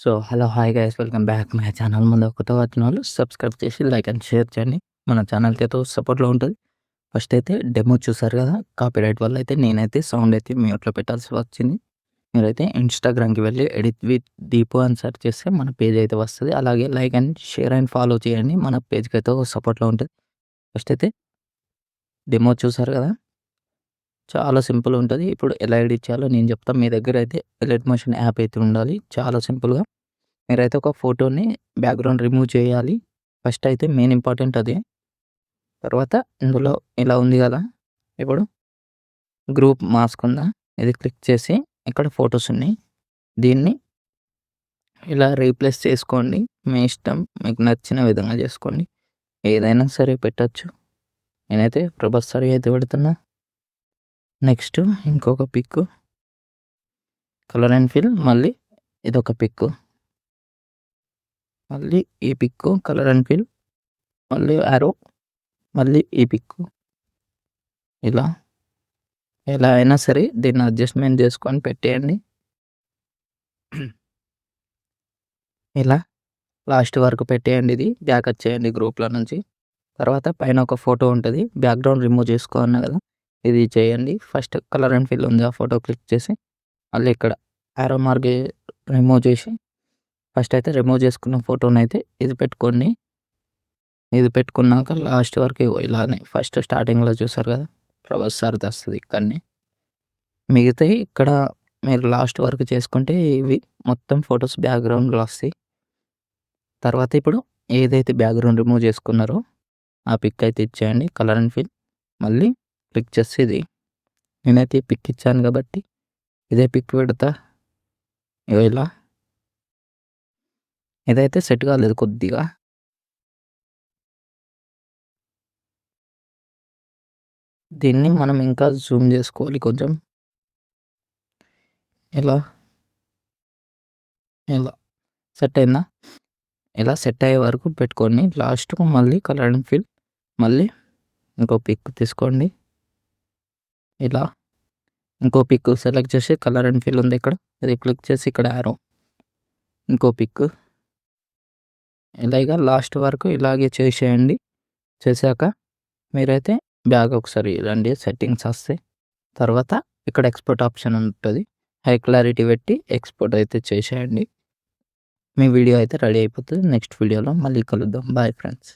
So, hello, hi guys, welcome back my channel. ముందు కొత్తగా వచ్చిన వాళ్ళు సబ్స్క్రైబ్ చేసి లైక్ అండ్ షేర్ చేయండి. మన ఛానల్‌కి అయితే సపోర్ట్‌లో ఉంటది. ఫస్ట్ అయితే డెమో చూసారు కదా! కాపీరైట్ వల్ల అయితే నేనైతే సౌండ్ అయితే మ్యూట్‌లో పెట్టాల్సి వచ్చింది. మీరైతే ఇన్‌స్టాగ్రామ్‌కి వెళ్ళి ఎడిట్ విత్ దీపు అని సెర్చ్ చేస్తే మన పేజ్ అయితే వస్తది. అలాగే like and share and follow చేయండి. మన పేజ్‌కి అయితే సపోర్ట్‌లో ఉంటది. ఫస్ట్ అయితే డెమో చూసారు కదా! చాలా సింపుల్ ఉంటది. ఇప్పుడు ఎలా ఎడిట్ చేయాలో నేను చెప్తాను. మీ దగ్గర అయితే ఎలైట్ మోషన్ యాప్ అయితే ఉండాలి. చాలా సింపుల్‌గా మీరైతే ఒక ఫోటోని బ్యాక్‌గ్రౌండ్ రిమూవ్ చేయాలి. ఫస్ట్ అయితే మెయిన్ ఇంపార్టెంట్ అదే. తర్వాత ఇందులో ఇలా ఉంది గదా! ఇప్పుడు గ్రూప్ మాస్క్ ఉందా? ఇది క్లిక్ చేసి ఇక్కడ ఫోటోస్ ఉన్నాయి. దీన్ని ఇలా రీప్లేస్ చేసుకోండి. మీ ఇష్టం. మీకు నచ్చిన విధంగా చేసుకోండి. ఏదైనా సరే పెట్టొచ్చు. నేనైతే ప్రభాస్ సార్‌వి అయితే పెడుతున్నా. నెక్స్ట్ ఇంకొక పిక్ కలర్ అండ్ ఫిల్ మళ్ళీ ఇదొక పిక్. మళ్ళీ ఈ పిక్ కలర్ అండ్ ఫిల్ మళ్ళీ యారో మళ్ళీ ఈ పిక్. ఇలా ఎలా అయినా సరే దీన్ని అడ్జస్ట్‌మెంట్ చేసుకొని పెట్టేయండి. ఇలా లాస్ట్ వరకు పెట్టేయండి. ఇది బ్యాక్ వచ్చేయండి గ్రూప్‌లో నుంచి. తర్వాత పైన ఒక ఫోటో ఉంటది. బ్యాక్‌గ్రౌండ్ రిమూవ్ చేసుకో అన్నా కదా! ఇది చేయండి. ఫస్ట్ కలర్ అండ్ ఫిల్ ఉంది. ఆ ఫోటో క్లిక్ చేసి మళ్ళీ ఇక్కడ యారో మార్క్ రిమూవ్ చేసి ఫస్ట్ అయితే రిమూవ్ చేసుకున్న ఫోటోనైతే ఇది పెట్టుకోండి. ఇది పెట్టుకున్నాక లాస్ట్ వరకు ఇగో ఇలానే ఫస్ట్ స్టార్టింగ్‌లో చూసారు కదా! ప్రభాస్ సార్‌ది వస్తది ఇక్కడనే. మిగతాయి ఇక్కడ మీరు లాస్ట్ వరకు చేసుకుంటే ఇవి మొత్తం ఫోటోస్ బ్యాక్‌గ్రౌండ్‌లో వస్తాయి. తర్వాత ఇప్పుడు ఏదైతే బ్యాక్‌గ్రౌండ్ రిమూవ్ చేసుకున్నారో ఆ పిక్ అయితే ఇచ్చేయండి. కలర్ అండ్ ఫిల్ మళ్ళీ క్లిక్ చేసి ఇది నేనైతే ఈ పిక్ ఇచ్చాను కాబట్టి ఇదే పిక్ పెడతా. ఇగో ఇలా. ఇదైతే సెట్ కాలేదు కొద్దిగా. దీన్ని మనం ఇంకా జూమ్ చేసుకోవాలి కొంచెం. ఇలా, ఇలా సెట్ అయిందా? ఇలా సెట్ అయ్యే వరకు పెట్టుకోండి. లాస్ట్‌కు మళ్ళీ కలర్ అండ్ ఫిల్ మళ్ళీ ఇంకో పిక్ తీసుకోండి. ఇలా ఇంకో పిక్ సెలెక్ట్ చేసి కలర్ అండ్ ఫిల్ ఉంది ఇక్కడ. ఇది క్లిక్ చేసి ఇక్కడ యారో ఇంకో పిక్. ఇలాగ లాస్ట్ వరకు ఇలాగే చేసేయండి. చేశాక మీరైతే బ్యాక్ ఒకసారి రండి. సెట్టింగ్స్ వస్తాయి. తర్వాత ఇక్కడ ఎక్స్‌పోర్ట్ ఆప్షన్ ఉంటది. హై క్లారిటీ పెట్టి ఎక్స్‌పోర్ట్ అయితే చేసేయండి. మీ వీడియో అయితే రెడీ అయిపోతది. నెక్స్ట్ వీడియోలో మళ్ళీ కలుద్దాం. Bye friends.